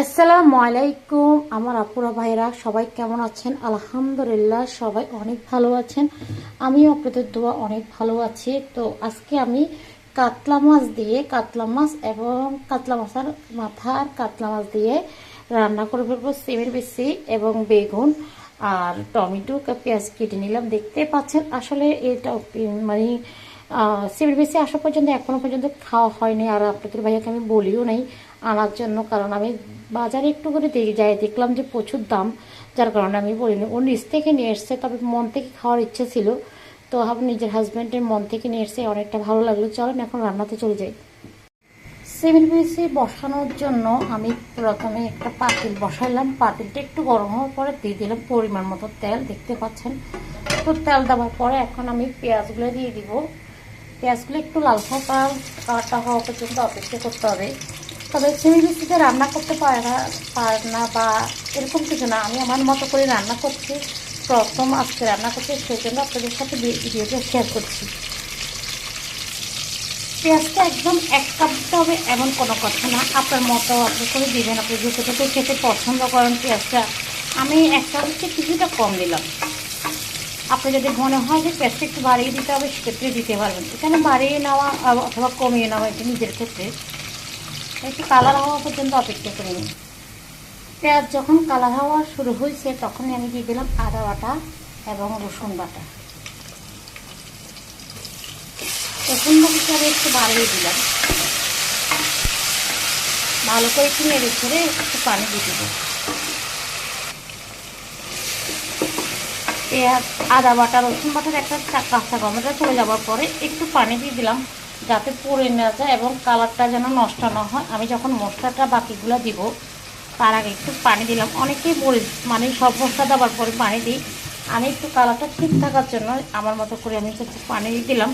আসসালামু আলাইকুম আমার আপুরা ভাইরা সবাই কেমন আছেন? আলহামদুলিল্লাহ সবাই অনেক ভালো আছেন। আমিও আপনাদের দোয়া অনেক ভালো আছি। তো আজকে আমি কাতলা মাছ দিয়ে এবং কাতলা মাছের মাথা আর কাতলা মাছ দিয়ে রান্না করে ফেলবো সিমের বেশি এবং বেগুন আর টমেটো পেঁয়াজ কেটে নিলাম। দেখতে পাচ্ছেন আসলে এটা মানে সিমের বেশি আসা পর্যন্ত এখনো পর্যন্ত খাওয়া হয়নি, আর আপনাদের ভাইয়াকে আমি বলিও নাই আনার জন্য, কারণ আমি বাজারে একটু করে যাই দেখলাম যে প্রচুর দাম, যার কারণে আমি বলিনি। ও নিচ থেকে নিয়ে এসছে, তবে মন থেকে খাওয়ার ইচ্ছে ছিল, তো আমি নিজের হাজব্যান্ডের মন থেকে নিয়ে এসছে, অনেকটা ভালো লাগলো। চলেন এখন রান্নাতে চলে যাই। সিমের বেশি বসানোর জন্য আমি প্রথমে একটা পাতিল বসাইলাম। পাতিলটা একটু গরম হওয়ার পরে দিয়ে দিলাম পরিমাণ মতো তেল, দেখতে পাচ্ছেন। তো তেল দেওয়ার পরে এখন আমি পেঁয়াজগুলো দিয়ে দিব। পেঁয়াজগুলো একটু লালচা কালারটা হওয়া পর্যন্ত অপেক্ষা করতে হবে। তবে সিমের বেশিতে রান্না করতে পারে না বা এরকম কিছু না, আমি আমার মতো করে রান্না করছি, প্রথম আজকে রান্না করছি, সেই জন্য আপনাদের সাথে ভিডিওটা শেয়ার করছি। পেঁয়াজটা একদম এক কাপ দিতে হবে এমন কোনো কথা না, আপনার মতো আপনি করে দিবেন, আপনি যতটুকু খেতে পছন্দ করেন পেঁয়াজটা। আমি এক কাপের কিছুটা কম দিলাম। আপনি যদি মনে হয় যে পেঁয়াজটা একটু বাড়িয়ে দিতে হবে সেক্ষেত্রে দিতে পারবেন। এখানে বাড়িয়ে নেওয়া অথবা কমিয়ে নেওয়া এটা নিজের ক্ষেত্রে। একটু কালার হওয়া পর্যন্ত অপেক্ষা করে নিন। পেঁয়াজ যখন কালার হওয়া শুরু হয়েছে তখনই আমি দিয়ে দিলাম আদা বাটা এবং রসুন বাটা। রসুন বাটাটা আমি একটু বাড়িয়ে দিলাম, ভালো করে একটু নেড়ে ছেড়ে একটু পানি দিয়ে দেব। পেঁয়াজ আদা বাটা রসুন বাটার একটা কাঁচা গন্ধটা চলে যাওয়ার পরে একটু পানি দিয়ে দিলাম যাতে পুড়ে না যায় এবং কালারটা যেন নষ্ট না হয়। আমি যখন মশলাটা বাকিগুলো দিব তার আগে একটু পানি দিলাম। অনেকেই মানে সব মশলা দেওয়ার পরে পানি দিই, আমি একটু কালারটা ঠিক থাকার জন্য আমার মতো করে আমি একটু পানি দিয়ে দিলাম।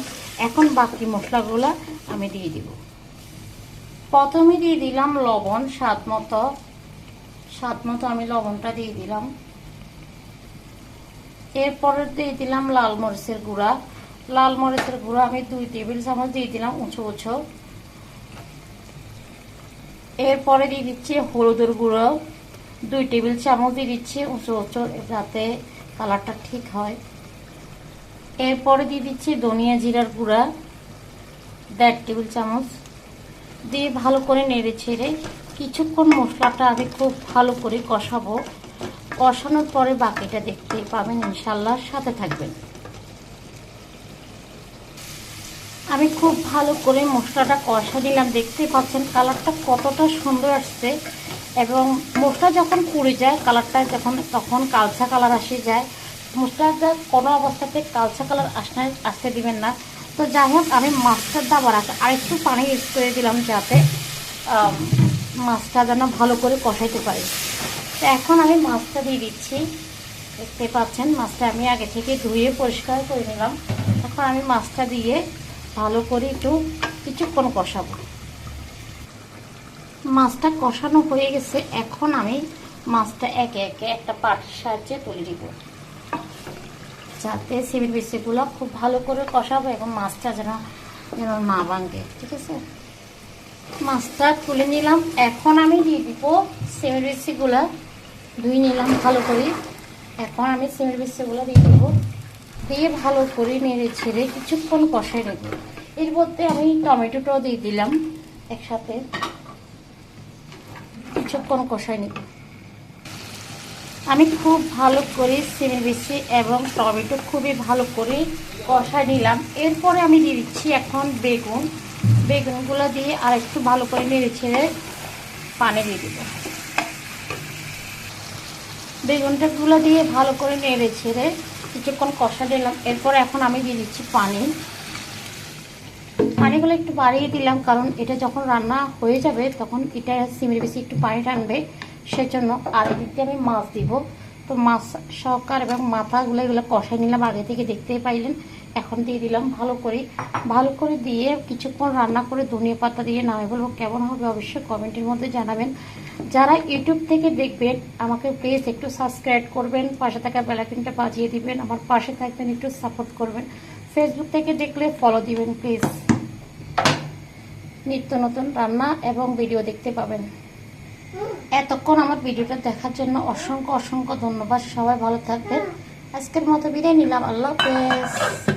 এখন বাকি মশলাগুলো আমি দিয়ে দিব। প্রথমে দিয়ে দিলাম লবণ স্বাদ মতো আমি লবণটা দিয়ে দিলাম। এরপরে দিয়ে দিলাম লাল মরিচের গুঁড়া আমি 2 টেবিল চামচ দিয়ে দিলাম উঁচু। এরপরে দিয়ে দিচ্ছি হলুদের গুঁড়ো 2 টেবিল চামচ দিয়ে দিচ্ছি উঁচু যাতে কালারটা ঠিক হয়। এরপরে দিয়ে দিচ্ছি ধনিয়া জিরার গুঁড়া 1.5 টেবিল চামচ দিয়ে ভালো করে নেড়ে ছেড়ে কিছুক্ষণ মশলাটা আমি খুব ভালো করে কষাবো। কষানোর পরে বাকিটা দেখতে পাবেন ইনশাল্লাহ, সাথে থাকবেন। আমি খুব ভালো করে মশলাটা কষা দিলাম, দেখতে পাচ্ছেন কালারটা কতটা সুন্দর আসছে। এবং মশলা যখন পুড়ে যায় কালারটা তখন কালচা কালার আসে যায়। মশলাটা কোনো অবস্থাতে কালচা কালার আসতে দিবেন না। তো যাই হোক, আমি মাছটা দেওয়ার আগে আরেকটু পানি ইউজ করে দিলাম যাতে মাছটা যেন ভালো করে কষাইতে পারি। তো এখন আমি মাছটা দিয়ে দিচ্ছি। দেখতে পাচ্ছেন মাছটা আমি আগে থেকে ধুয়ে পরিষ্কার করে নিলাম। এখন আমি মাছটা দিয়ে ভালো করে একটু কিছুক্ষণ কষাবো। মাছটা কষানো হয়ে গেছে, এখন আমি মাছটা একে একে একটা পাটির সাহায্যে তুলে দিব যাতে সিমের বিচিগুলো খুব ভালো করে কষাবো এবং মাছটা যেন না ভাঙে। ঠিক আছে, মাছটা তুলে নিলাম। এখন আমি দিয়ে দিব সিমের বিচিগুলো, ধুয়ে নিলাম ভালো করে। এখন আমি সিমের বিচিগুলো দিয়ে দেবো, দিয়ে ভালো করে নেড়ে ছেড়ে কিছুক্ষণ কষাই নেব। এর মধ্যে আমি টমেটোটাও দিয়ে দিলাম একসাথে, কিছুক্ষণ কষাই নেব। আমি খুব ভালো করে সিমের বিচি এবং টমেটো খুবই ভালো করে কষাই নিলাম। এরপরে আমি দিয়ে দিচ্ছি এখন বেগুনগুলো দিয়ে আর একটু ভালো করে নেড়ে ছেড়ে পানি দিয়ে দেব। বেগুনটাগুলো দিয়ে ভালো করে নেড়ে ছেড়ে কিছুক্ষণ কষা দিলাম। এরপর এখন আমি দিয়ে দিচ্ছি পানিগুলো একটু বাড়িয়ে দিলাম, কারণ এটা যখন রান্না হয়ে যাবে তখন এটা সিমের বেশি একটু পানি টানবে, সেজন্য। আর এদিকে আমি মাছ দিব। তো মাছ সহকার এবং মাথাগুলো এগুলো কষাই নিলাম আগে থেকে, দেখতেই পাইলেন। এখন দিয়ে দিলাম ভালো করে দিয়ে কিছুক্ষণ রান্না করে ধনিয়া পাতা দিয়ে নামিয়ে বলবো। কেমন হবে অবশ্যই কমেন্টের মধ্যে জানাবেন। যারা ইউটিউব থেকে দেখবেন আমাকে প্লিজ একটু সাবস্ক্রাইব করবেন, পাশে থাকা বেল আইকনটা বাজিয়ে দিবেন, আমার পাশে থাকবেন, একটু সাপোর্ট করবেন। ফেসবুক থেকে দেখলে ফলো দিবেন প্লিজ, নিত্য নতুন রান্না এবং ভিডিও দেখতে পাবেন। এতক্ষণ আমার ভিডিওটা দেখার জন্য অসংখ্য অসংখ্য ধন্যবাদ। সবাই ভালো থাকবেন। আজকের মতো বিদায় নিলাম। আল্লাহ হাফেজ।